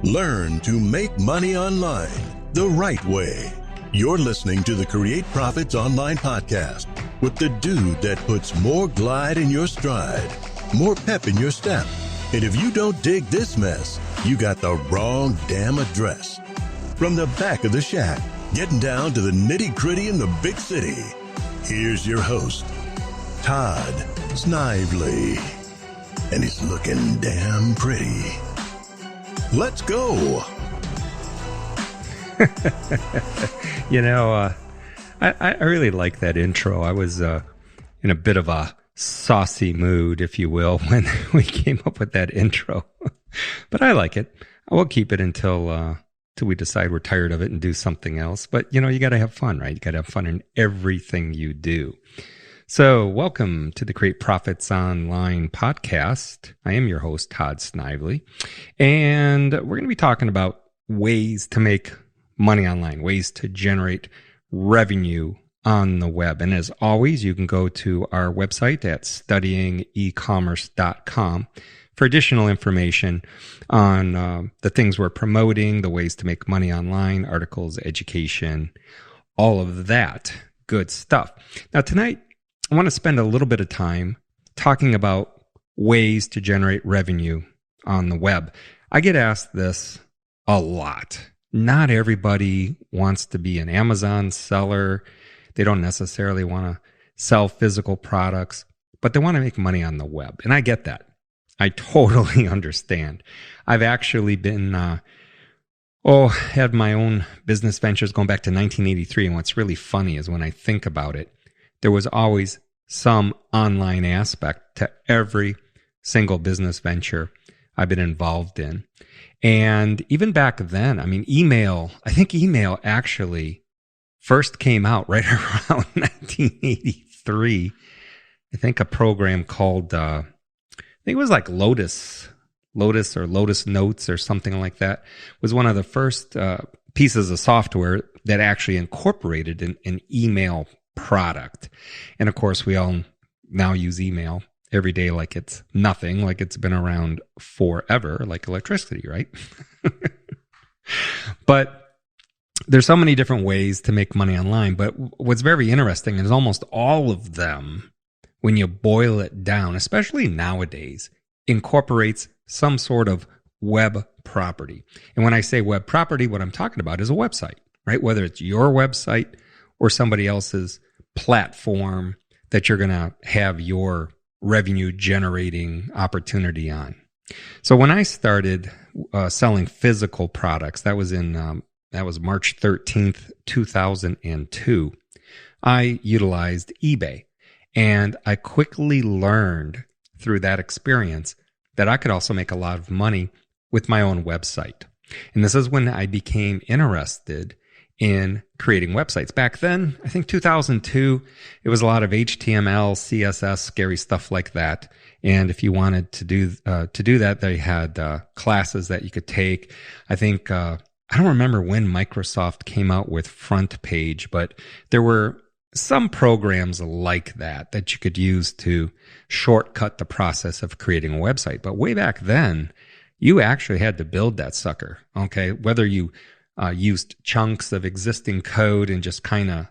Learn to make money online the right way. You're listening to the Create Profits Online podcast with the dude that puts more glide in your stride, more pep in your step. And if you don't dig this mess, you got the wrong damn address. From the back of the shack, getting down to the nitty-gritty in the big city, here's your host, Todd Snively. And he's looking damn pretty. Let's go. I really like that intro. I was in a bit of a saucy mood, if you will, when we came up with that intro. But I like it. I will keep it until we decide we're tired of it and do something else. But, you got to have fun, right? You got to have fun in everything you do. So welcome to the Create Profits Online podcast. I am your host, Todd Snively, and we're going to be talking about ways to make money online, ways to generate revenue on the web. And as always, you can go to our website at studyingecommerce.com for additional information on the things we're promoting, the ways to make money online, articles, education, all of that good stuff. Now, tonight, I want to spend a little bit of time talking about ways to generate revenue on the web. I get asked this a lot. Not everybody wants to be an Amazon seller. They don't necessarily want to sell physical products, but they want to make money on the web. And I get that. I totally understand. I've actually been, had my own business ventures going back to 1983. And what's really funny is when I think about it, there was always some online aspect to every single business venture I've been involved in. And even back then, I think email actually first came out right around 1983. I think a program called, I think it was like Lotus or Lotus Notes or something like that, was one of the first pieces of software that actually incorporated an email product. And of course, we all now use email every day like it's nothing, like it's been around forever, like electricity, right? But there's so many different ways to make money online. But what's very interesting is almost all of them, when you boil it down, especially nowadays, incorporates some sort of web property. And when I say web property, what I'm talking about is a website, right? Whether it's your website or somebody else's platform that you're going to have your revenue generating opportunity on. So when I started selling physical products, that was March 13th, 2002, I utilized eBay. And I quickly learned through that experience that I could also make a lot of money with my own website. And this is when I became interested in creating websites. Back then, I think 2002, it was a lot of HTML, CSS, scary stuff like that. And if you wanted to do that, they had classes that you could take. I think I don't remember when Microsoft came out with Front Page, but there were some programs like that you could use to shortcut the process of creating a website. But way back then, you actually had to build that sucker. Okay, whether you used chunks of existing code and just kind of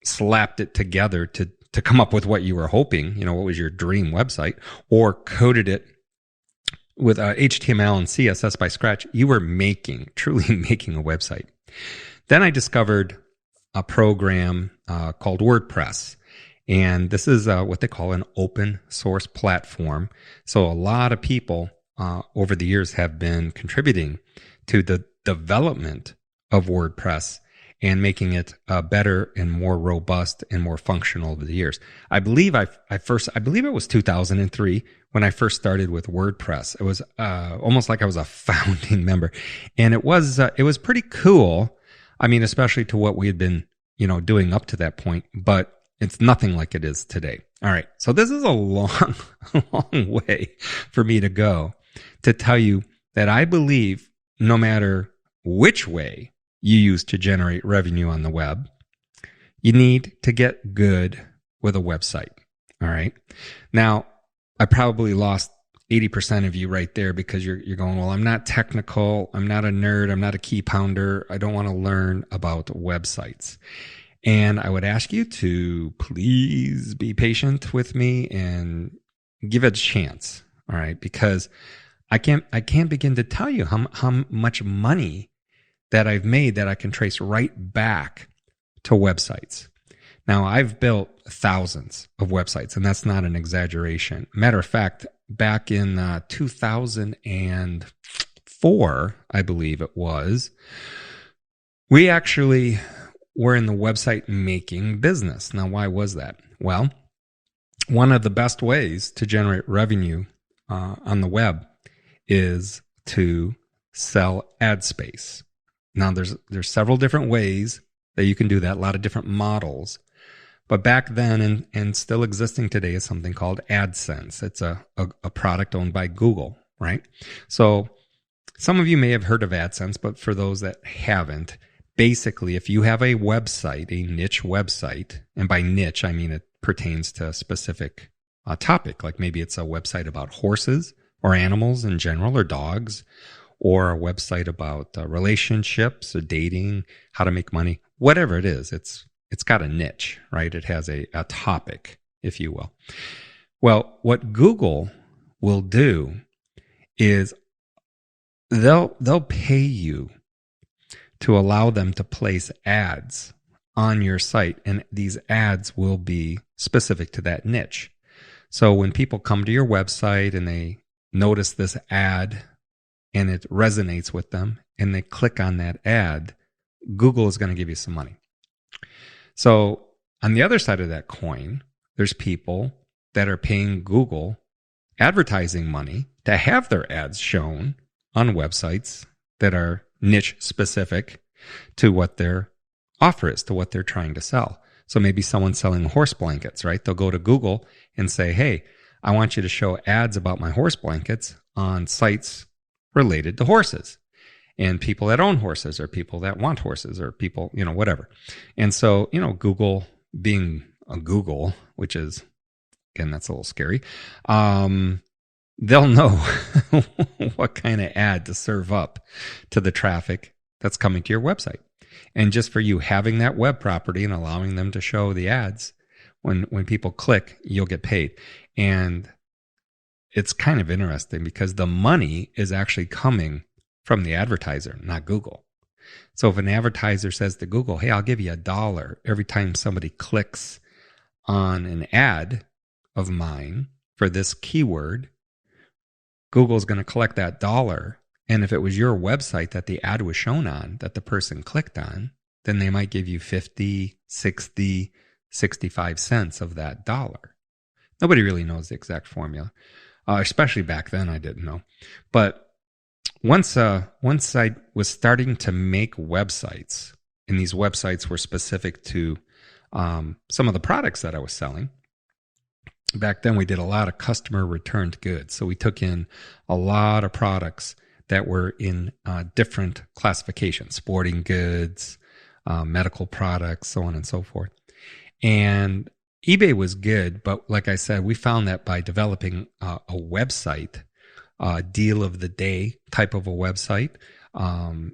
slapped it together to come up with what you were hoping, what was your dream website, or coded it with HTML and CSS by scratch, you were truly making a website. Then I discovered a program called WordPress. And this is what they call an open source platform. So a lot of people over the years have been contributing to the development of WordPress and making it better and more robust and more functional over the years. I believe it was 2003 when I first started with WordPress. It was almost like I was a founding member, and it was pretty cool. I mean, especially to what we had been doing up to that point, but it's nothing like it is today. All right, so this is a long way for me to go to tell you that I believe no matter which way you use to generate revenue on the web, you need to get good with a website. All right. Now, I probably lost 80% of you right there, because you're going, well, I'm not technical. I'm not a nerd. I'm not a key pounder. I don't want to learn about websites. And I would ask you to please be patient with me and give it a chance. All right. Because I can't begin to tell you how much money that I've made that I can trace right back to websites. Now, I've built thousands of websites, and that's not an exaggeration. Matter of fact, back in 2004, I believe it was, we actually were in the website making business. Now, why was that? Well, one of the best ways to generate revenue on the web is to sell ad space. Now, there's several different ways that you can do that, a lot of different models. But back then, and still existing today, is something called AdSense. It's a product owned by Google, right? So some of you may have heard of AdSense, but for those that haven't, basically, if you have a website, a niche website, and by niche, I mean it pertains to a specific topic, like maybe it's a website about horses or animals in general, or dogs, or a website about relationships, or dating, how to make money, whatever it is, it's got a niche, right? It has a topic, if you will. Well, what Google will do is they'll pay you to allow them to place ads on your site, and these ads will be specific to that niche. So when people come to your website and they notice this ad and it resonates with them and they click on that ad, Google is going to give you some money. So on the other side of that coin, there's people that are paying Google advertising money to have their ads shown on websites that are niche specific to what their offer is, to what they're trying to sell. So maybe someone's selling horse blankets, right? They'll go to Google and say, hey, I want you to show ads about my horse blankets on sites related to horses. And people that own horses, or people that want horses, or people, whatever. And so, Google being a Google, which is, again, that's a little scary. They'll know what kind of ad to serve up to the traffic that's coming to your website. And just for you having that web property and allowing them to show the ads, when people click, you'll get paid. And it's kind of interesting because the money is actually coming from the advertiser, not Google. So if an advertiser says to Google, hey, I'll give you $1 every time somebody clicks on an ad of mine for this keyword, Google's going to collect that $1. And if it was your website that the ad was shown on, that the person clicked on, then they might give you 50, 60, 65 cents of that $1. Nobody really knows the exact formula. Especially back then, I didn't know. But once I was starting to make websites, and these websites were specific to some of the products that I was selling, back then we did a lot of customer returned goods. So we took in a lot of products that were in different classifications, sporting goods, medical products, so on and so forth. And eBay was good, but like I said, we found that by developing a website, deal of the day type of a website,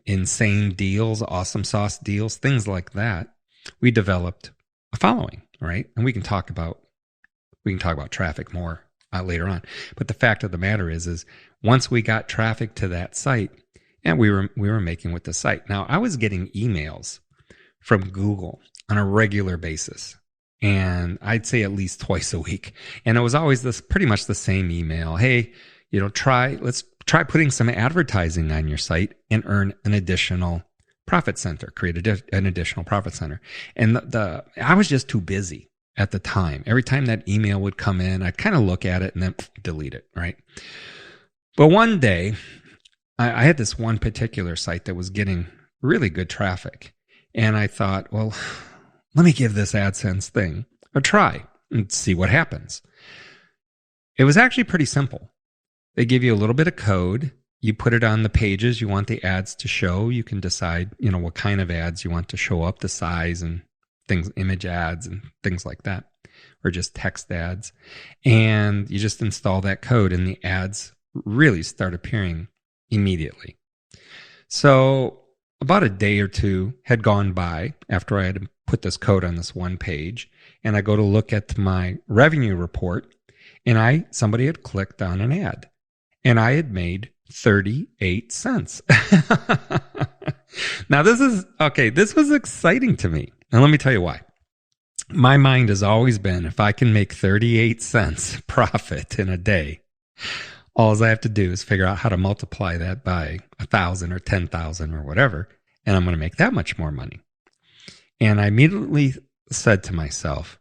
insane deals, awesome sauce deals, things like that, we developed a following, right? And we can talk about traffic more later on. But the fact of the matter is once we got traffic to that site, and we were making with the site. Now, I was getting emails from Google on a regular basis, and I'd say at least twice a week. And it was always pretty much the same email. Hey, let's try putting some advertising on your site and earn an additional profit center, create an additional profit center. And I was just too busy at the time. Every time that email would come in, I'd kind of look at it and then delete it, right? But one day, I had this one particular site that was getting really good traffic. And I thought, well, let me give this AdSense thing a try and see what happens. It was actually pretty simple. They give you a little bit of code. You put it on the pages you want the ads to show. You can decide, what kind of ads you want to show up, the size and things, image ads and things like that, or just text ads. And you just install that code and the ads really start appearing immediately. So about a day or two had gone by after I had put this code on this one page, and I go to look at my revenue report, and somebody had clicked on an ad, and I had made 38 cents. Now this was exciting to me. And let me tell you why. My mind has always been, if I can make 38 cents profit in a day, all I have to do is figure out how to multiply that by 1,000 or 10,000 or whatever, and I'm going to make that much more money. And I immediately said to myself,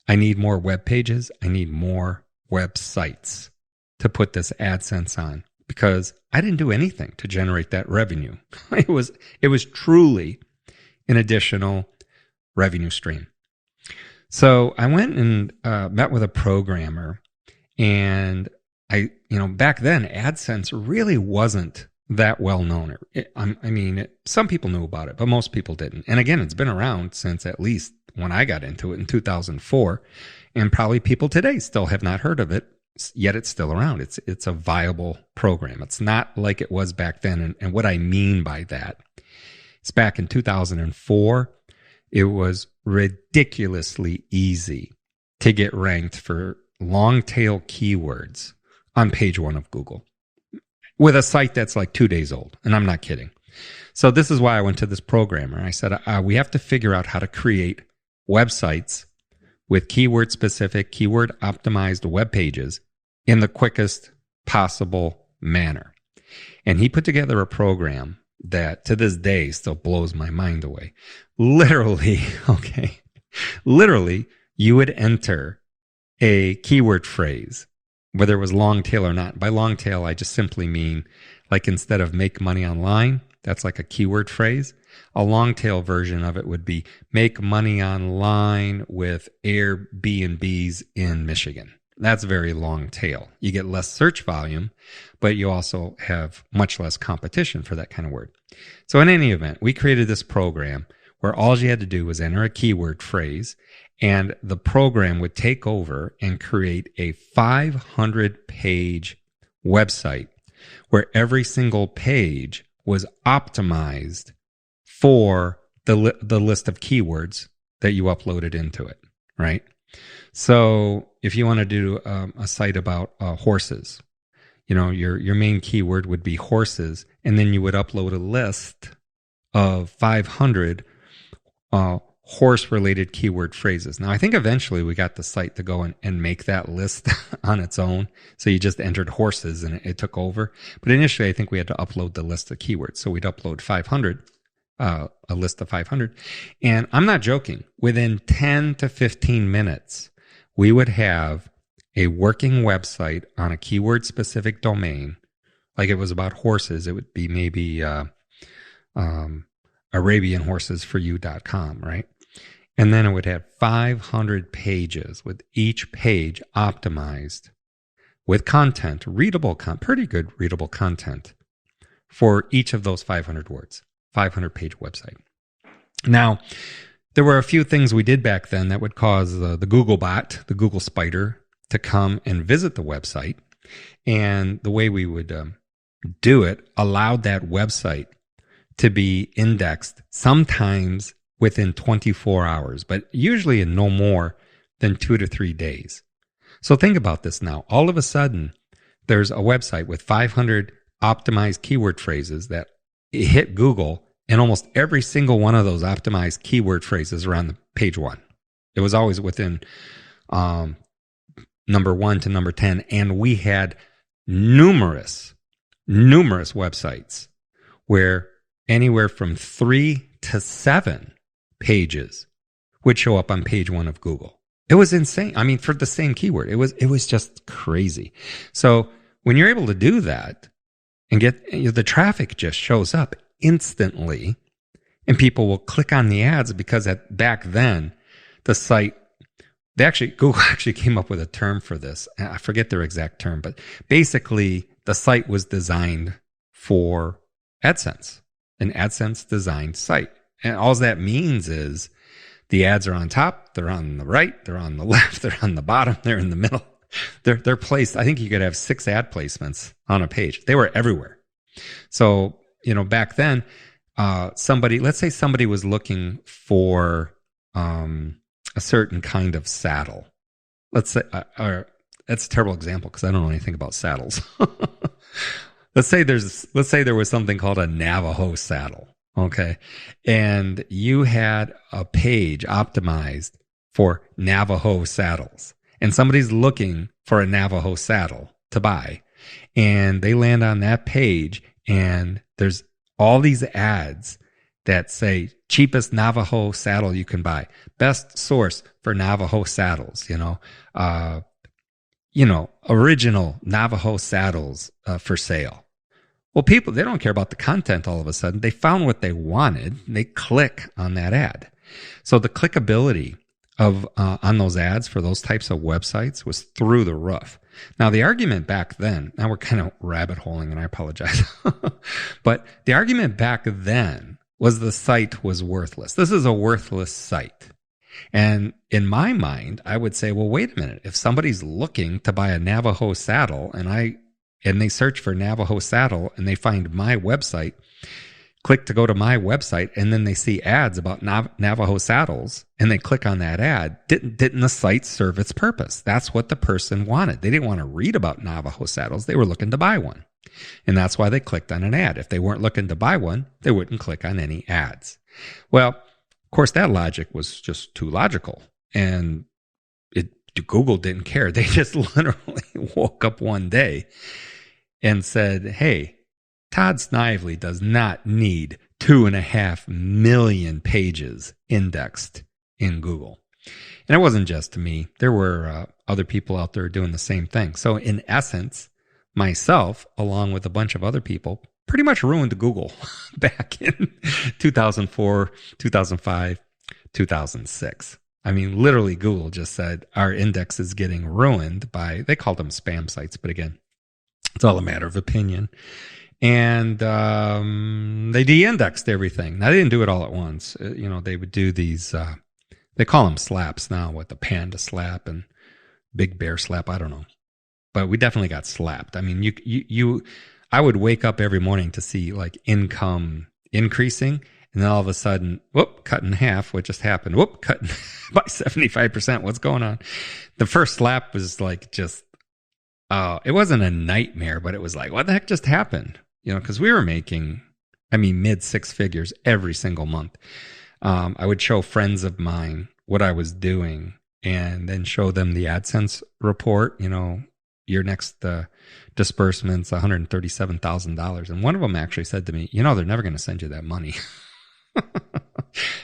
I need more web pages. I need more websites to put this AdSense on, because I didn't do anything to generate that revenue. It was truly an additional revenue stream. So I went and met with a programmer, and back then AdSense really wasn't that well known. Some people knew about it, but most people didn't. And again, it's been around since at least when I got into it in 2004, and probably people today still have not heard of it, yet it's still around. It's a viable program. It's not like it was back then. And what I mean by that is back in 2004, it was ridiculously easy to get ranked for long tail keywords on page 1 of Google with a site that's like 2 days old. And I'm not kidding. So this is why I went to this programmer. I said, we have to figure out how to create websites with keyword specific, keyword optimized web pages in the quickest possible manner. And he put together a program that to this day still blows my mind away. Literally, you would enter a keyword phrase, whether it was long tail or not. By long tail, I just simply mean, like, instead of make money online, that's like a keyword phrase. A long tail version of it would be make money online with Airbnbs in Michigan. That's very long tail. You get less search volume, but you also have much less competition for that kind of word. So in any event, we created this program where all you had to do was enter a keyword phrase, and the program would take over and create a 500-page website where every single page was optimized for the list of keywords that you uploaded into it, right? So if you want to do a site about horses, your main keyword would be horses, and then you would upload a list of 500 horse-related keyword phrases. Now, I think eventually we got the site to go and make that list on its own. So you just entered horses and it took over. But initially, I think we had to upload the list of keywords. So we'd upload 500, a list of 500. And I'm not joking. Within 10 to 15 minutes, we would have a working website on a keyword-specific domain. Like it was about horses. It would be maybe ArabianHorsesForYou.com, right? And then it would have 500 pages with each page optimized with content, pretty good readable content for each of those 500 words, 500-page website. Now, there were a few things we did back then that would cause the Google bot, the Google spider, to come and visit the website. And the way we would do it allowed that website to be indexed sometimes within 24 hours, but usually in no more than 2 to 3 days. So think about this now. All of a sudden, there's a website with 500 optimized keyword phrases that hit Google, and almost every single one of those optimized keyword phrases are on the page 1. It was always within number 1 to number 10, and we had numerous websites where anywhere from 3 to 7 pages would show up on page 1 of Google. It was insane. I mean, for the same keyword, it was just crazy. So when you're able to do that and get the traffic just shows up instantly, and people will click on the ads because back then the site, Google actually came up with a term for this. I forget their exact term, but basically the site was designed for AdSense, an AdSense designed site. And all that means is The ads are on top, they're on the right, they're on the left, they're on the bottom, they're in the middle. They're placed. I think you could have 6 ad placements on a page. They were everywhere. So, back then, let's say somebody was looking for a certain kind of saddle. Let's say, that's a terrible example because I don't know anything about saddles. Let's say there was something called a Navajo saddle. Okay. And you had a page optimized for Navajo saddles, and somebody's looking for a Navajo saddle to buy, and they land on that page, and there's all these ads that say cheapest Navajo saddle you can buy, best source for Navajo saddles, original Navajo saddles for sale. Well, people, they don't care about the content all of a sudden. They found what they wanted, and they click on that ad. So the clickability of on those ads for those types of websites was through the roof. Now, the argument back then, now we're kind of rabbit holing, and I apologize, but the argument back then was the site was worthless. This is a worthless site. And in my mind, I would say, well, wait a minute. If somebody's looking to buy a Navajo saddle and they search for Navajo saddle and they find my website, click to go to my website, and then they see ads about Navajo saddles, and they click on that ad, didn't the site serve its purpose? That's what the person wanted. They didn't want to read about Navajo saddles. They were looking to buy one. And that's why they clicked on an ad. If they weren't looking to buy one, they wouldn't click on any ads. Well, of course, that logic was just too logical. And Google didn't care. They just literally woke up one day and said, hey, Todd Snively does not need 2.5 million pages indexed in Google. And it wasn't just me. There were other people out there doing the same thing. So in essence, myself, along with a bunch of other people, pretty much ruined Google back in 2004, 2005, 2006. I mean, literally Google just said our index is getting ruined by, they called them spam sites, but again, it's all a matter of opinion. And they de-indexed everything. Now, they didn't do it all at once. They would do these, they call them slaps now, what, the panda slap and big bear slap, I don't know. But we definitely got slapped. I mean, I would wake up every morning to see like income increasing, and then all of a sudden, whoop, cut in half. What just happened? Whoop, cut by 75%. What's going on? The first slap was like just, it wasn't a nightmare, but it was like, what the heck just happened? Because we were making, mid 6 figures every single month. I would show friends of mine what I was doing and then show them the AdSense report, your next disbursement's $137,000. And one of them actually said to me, they're never going to send you that money.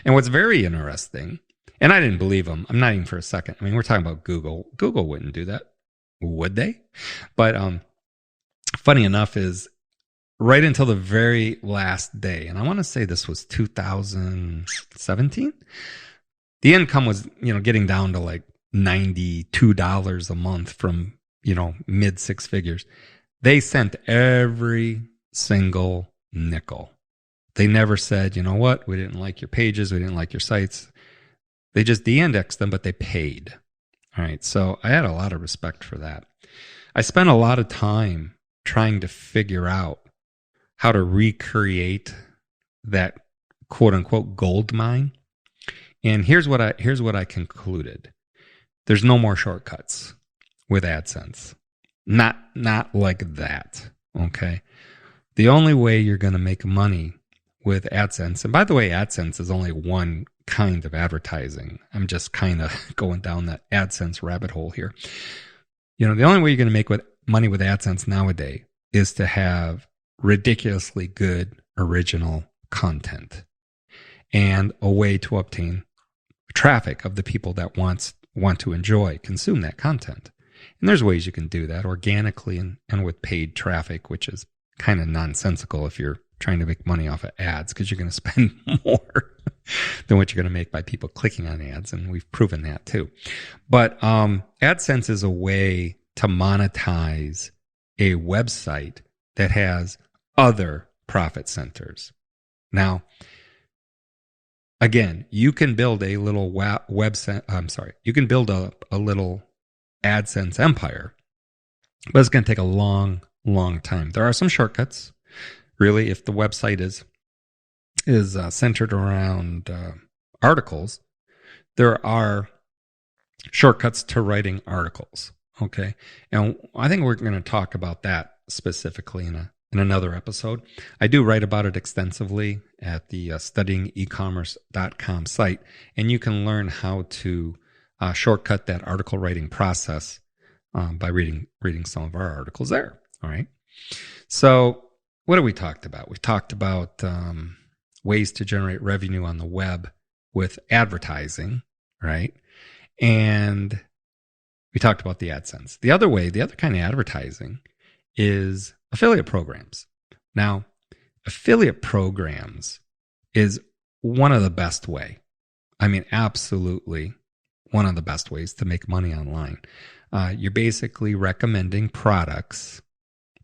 And what's very interesting, and I didn't believe them. I'm not even for a second. We're talking about Google. Google wouldn't do that. Would they? But funny enough is right until the very last day, and I want to say this was 2017, the income was, getting down to like $92 a month from, mid 6 figures. They sent every single nickel. They never said, you know what, we didn't like your pages, we didn't like your sites. They just de-indexed them, but they paid. All right, so I had a lot of respect for that. I spent a lot of time trying to figure out how to recreate that quote-unquote gold mine. And here's what I concluded. There's no more shortcuts with AdSense. Not like that, okay? The only way you're going to make money with AdSense, and by the way, AdSense is only one kind of advertising. I'm just kind of going down that AdSense rabbit hole here. The only way you're going to make money with AdSense nowadays is to have ridiculously good original content and a way to obtain traffic of the people that want to consume that content. And there's ways you can do that organically and with paid traffic, which is kind of nonsensical if you're trying to make money off of ads, because you're going to spend more than what you're going to make by people clicking on ads. And we've proven that too. But AdSense is a way to monetize a website that has other profit centers. Now, again, you can build a little you can build a little AdSense empire, but it's going to take a long, long time. There are some shortcuts. Really, if the website is centered around articles, there are shortcuts to writing articles. Okay, and I think we're going to talk about that specifically in another episode. I do write about it extensively at the studyingecommerce.com site, and you can learn how to shortcut that article writing process by reading some of our articles there. All right. So what have we talked about? We talked about ways to generate revenue on the web with advertising, right? And we talked about the AdSense. The other kind of advertising is affiliate programs. Now, affiliate programs is one of the best way. I mean, absolutely one of the best ways to make money online. You're basically recommending products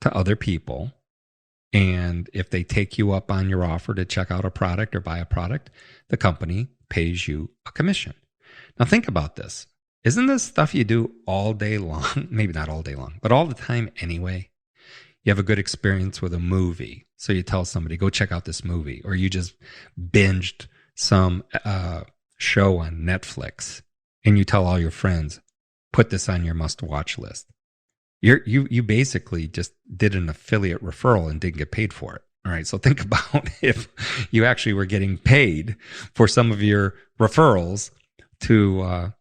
to other people. And if they take you up on your offer to check out a product or buy a product, the company pays you a commission. Now think about this. Isn't this stuff you do all day long? Maybe not all day long, but all the time anyway. You have a good experience with a movie, so you tell somebody, go check out this movie. Or you just binged some show on Netflix, and you tell all your friends, put this on your must-watch list. You basically just did an affiliate referral and didn't get paid for it. All right, so think about if you actually were getting paid for some of your referrals to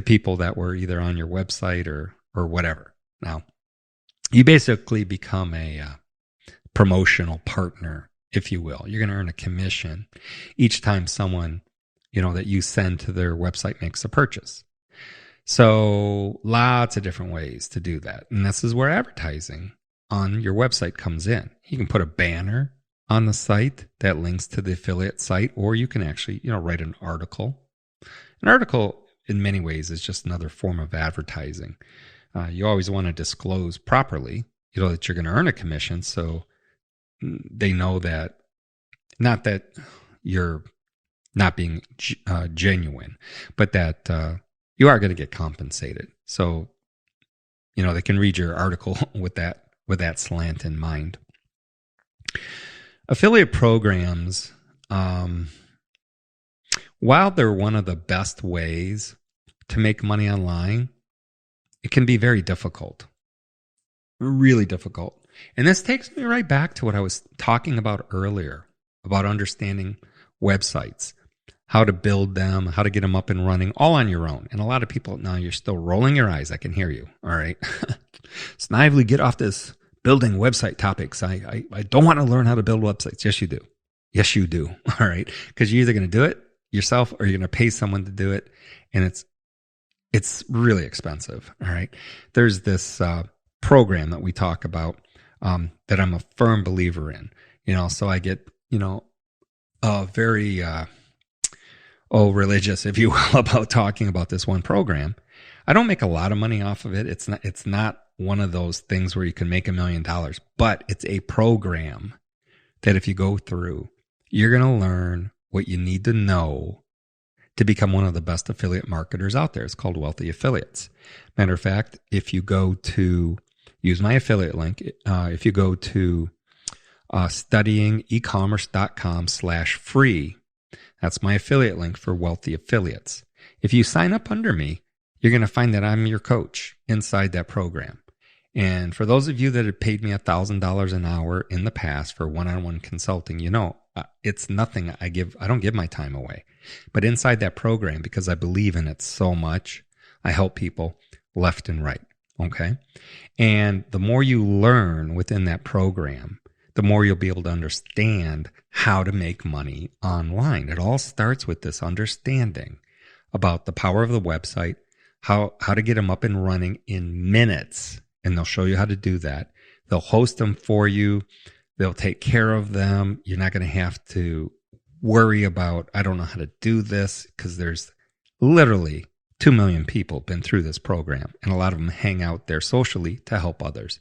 people that were either on your website or whatever. Now, you basically become a promotional partner, if you will. You're going to earn a commission each time someone, that you send to their website makes a purchase. So lots of different ways to do that. And this is where advertising on your website comes in. You can put a banner on the site that links to the affiliate site, or you can actually, write an article. An article in many ways is just another form of advertising. You always want to disclose properly, that you're going to earn a commission. So they know that, not that you're not being genuine, but that you are going to get compensated. So, they can read your article with that slant in mind. Affiliate programs, while they're one of the best ways to make money online, it can be very difficult, really difficult. And this takes me right back to what I was talking about earlier, about understanding websites, how to build them, how to get them up and running, all on your own. And a lot of people, now you're still rolling your eyes. I can hear you. All right. Snively, get off this building website topics. I don't want to learn how to build websites. Yes, you do. Yes, you do. All right. Because you're either going to do it yourself or you're going to pay someone to do it. And it's really expensive. All right. There's this program that we talk about that I'm a firm believer in. So I get, very religious, if you will, about talking about this one program. I don't make a lot of money off of it. It's not one of those things where you can make $1 million, but it's a program that if you go through, you're going to learn what you need to know to become one of the best affiliate marketers out there. It's called Wealthy Affiliates. Matter of fact, if you go to use my affiliate link, if you go to studyingecommerce.com/free, that's my affiliate link for Wealthy Affiliates. If you sign up under me, you're going to find that I'm your coach inside that program. And for those of you that have paid me $1,000 an hour in the past for one-on-one consulting, it's nothing. I don't give my time away. But inside that program, because I believe in it so much, I help people left and right. Okay. And the more you learn within that program, the more you'll be able to understand how to make money online. It all starts with this understanding about the power of the website, how to get them up and running in minutes. And they'll show you how to do that. They'll host them for you. They'll take care of them. You're not going to have to worry about, I don't know how to do this, because there's literally 2 million people been through this program, and a lot of them hang out there socially to help others.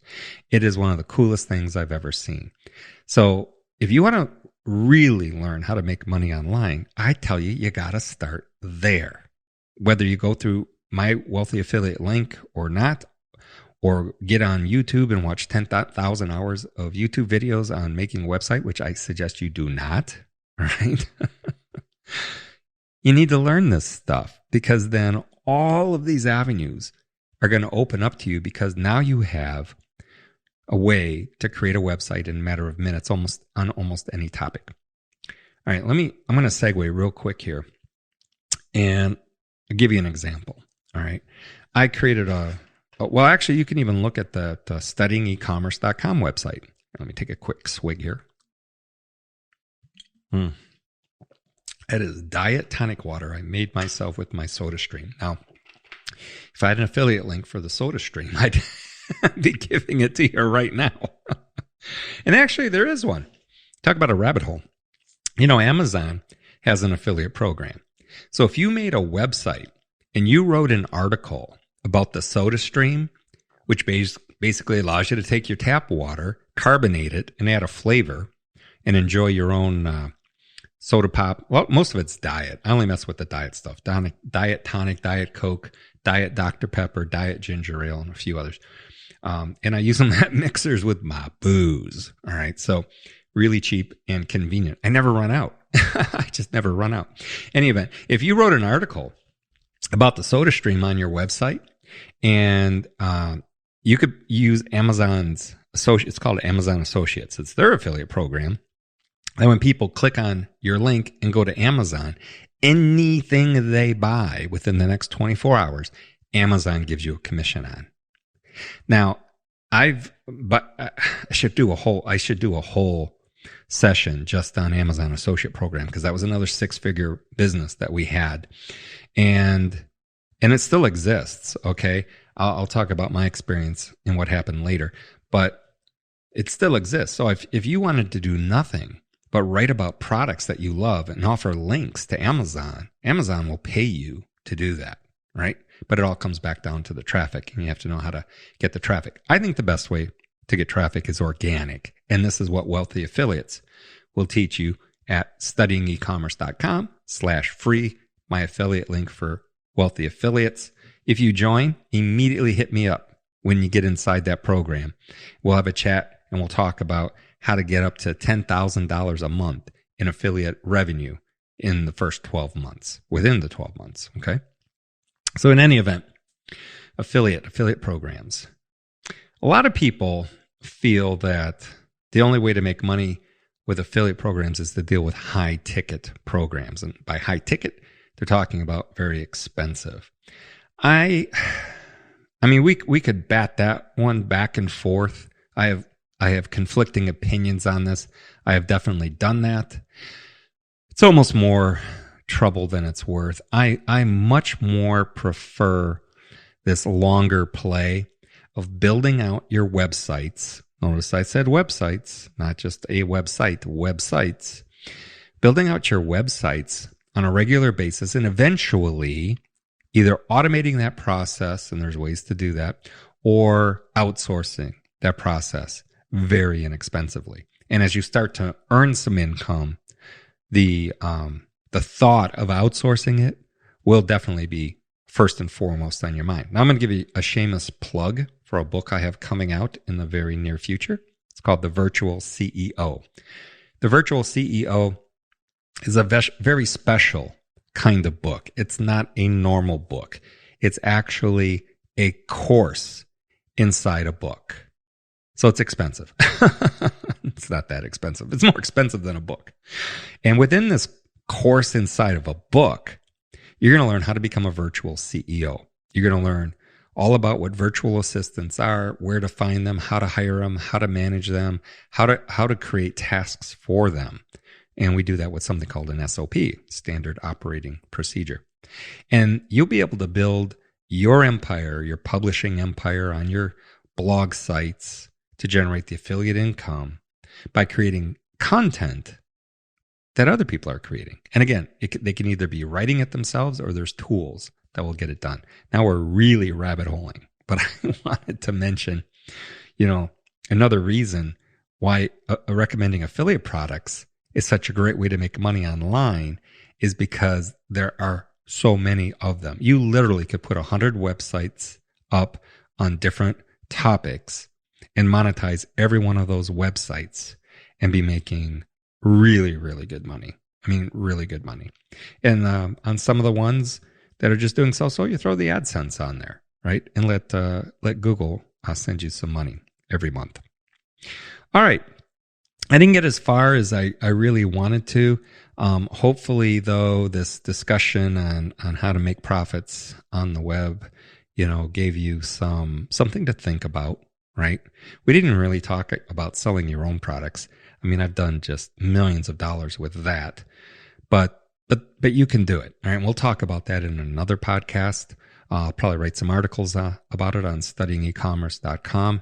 It is one of the coolest things I've ever seen. So if you want to really learn how to make money online, I tell you, you got to start there. Whether you go through my Wealthy Affiliate link or not, or get on YouTube and watch 10,000 hours of YouTube videos on making a website, which I suggest you do not, right? You need to learn this stuff, because then all of these avenues are going to open up to you, because now you have a way to create a website in a matter of minutes, on almost any topic. All right, I'm going to segue real quick here and I'll give you an example. All right. I created well, actually, you can even look at the studyingecommerce.com website. Let me take a quick swig here. That is diet tonic water I made myself with my SodaStream. Now, if I had an affiliate link for the SodaStream, I'd be giving it to you right now. And actually, there is one. Talk about a rabbit hole. You know, Amazon has an affiliate program. So if you made a website and you wrote an article about the SodaStream, which basically allows you to take your tap water, carbonate it, and add a flavor, and enjoy your own soda pop. Well, most of it's diet. I only mess with the diet stuff. Diet tonic, diet Coke, diet Dr. Pepper, diet ginger ale, and a few others. And I use them at mixers with my booze. All right. So really cheap and convenient. I never run out. I just never run out. Any event, if you wrote an article about the SodaStream on your website, and you could use Amazon's it's called Amazon Associates. It's their affiliate program. And when people click on your link and go to Amazon, anything they buy within the next 24 hours, Amazon gives you a commission on. Now, I should do a whole session just on Amazon Associate Program, because that was another 6-figure business that we had, and it still exists. Okay, I'll talk about my experience and what happened later, but it still exists. So if you wanted to do nothing but write about products that you love and offer links to Amazon, Amazon will pay you to do that, right? But it all comes back down to the traffic, and you have to know how to get the traffic. I think the best way to get traffic is organic. And this is what Wealthy Affiliates will teach you at studyingecommerce.com/free, my affiliate link for Wealthy Affiliates. If you join, immediately hit me up when you get inside that program. We'll have a chat and we'll talk about how to get up to $10,000 a month in affiliate revenue in the first 12 months, within the 12 months. Okay. So in any event, affiliate programs. A lot of people feel that the only way to make money with affiliate programs is to deal with high ticket programs. And by high ticket, they're talking about very expensive. I mean, we could bat that one back and forth. I have conflicting opinions on this. I have definitely done that. It's almost more trouble than it's worth. I much more prefer this longer play of building out your websites. Notice I said websites, not just a website, websites. Building out your websites on a regular basis, and eventually either automating that process, and there's ways to do that, or outsourcing that process very inexpensively. And as you start to earn some income, the thought of outsourcing it will definitely be first and foremost on your mind. Now I'm going to give you a shameless plug for a book I have coming out in the very near future. It's called The Virtual CEO. The Virtual CEO is a very special kind of book. It's not a normal book. It's actually a course inside a book. So it's expensive. It's not that expensive. It's more expensive than a book. And within this course inside of a book, you're going to learn how to become a virtual CEO. You're going to learn all about what virtual assistants are, where to find them, how to hire them, how to manage them, how to create tasks for them. And we do that with something called an SOP, Standard Operating Procedure. And you'll be able to build your empire, your publishing empire on your blog sites to generate the affiliate income by creating content that other people are creating. And again, they can either be writing it themselves or there's tools that will get it done. Now we're really rabbit holing, but I wanted to mention, another reason why recommending affiliate products is such a great way to make money online is because there are so many of them. You literally could put 100 websites up on different topics and monetize every one of those websites and be making really, really good money. I mean, really good money. And on some of the ones that are just doing so, you throw the AdSense on there, right? And let Google send you some money every month. All right. I didn't get as far as I really wanted to. Hopefully, though, this discussion on how to make profits on the web, gave you something to think about, right? We didn't really talk about selling your own products. I mean, I've done just millions of dollars with that, but you can do it. All right. We'll talk about that in another podcast. I'll probably write some articles about it on studyingecommerce.com.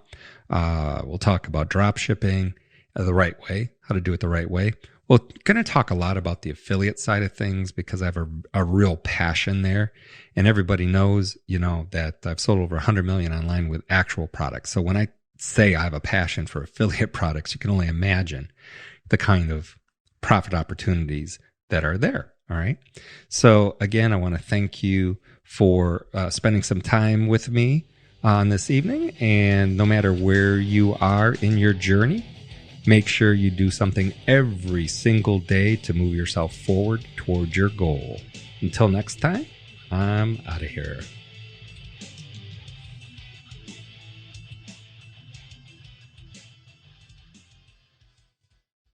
We'll talk about drop shipping the right way, how to do it the right way. We're going to talk a lot about the affiliate side of things because I have a real passion there. And everybody knows, that I've sold over 100 million online with actual products. So when I say I have a passion for affiliate products, you can only imagine the kind of profit opportunities that are there. All right. So again, I want to thank you for spending some time with me on this evening. And no matter where you are in your journey, make sure you do something every single day to move yourself forward towards your goal. Until next time, I'm out of here.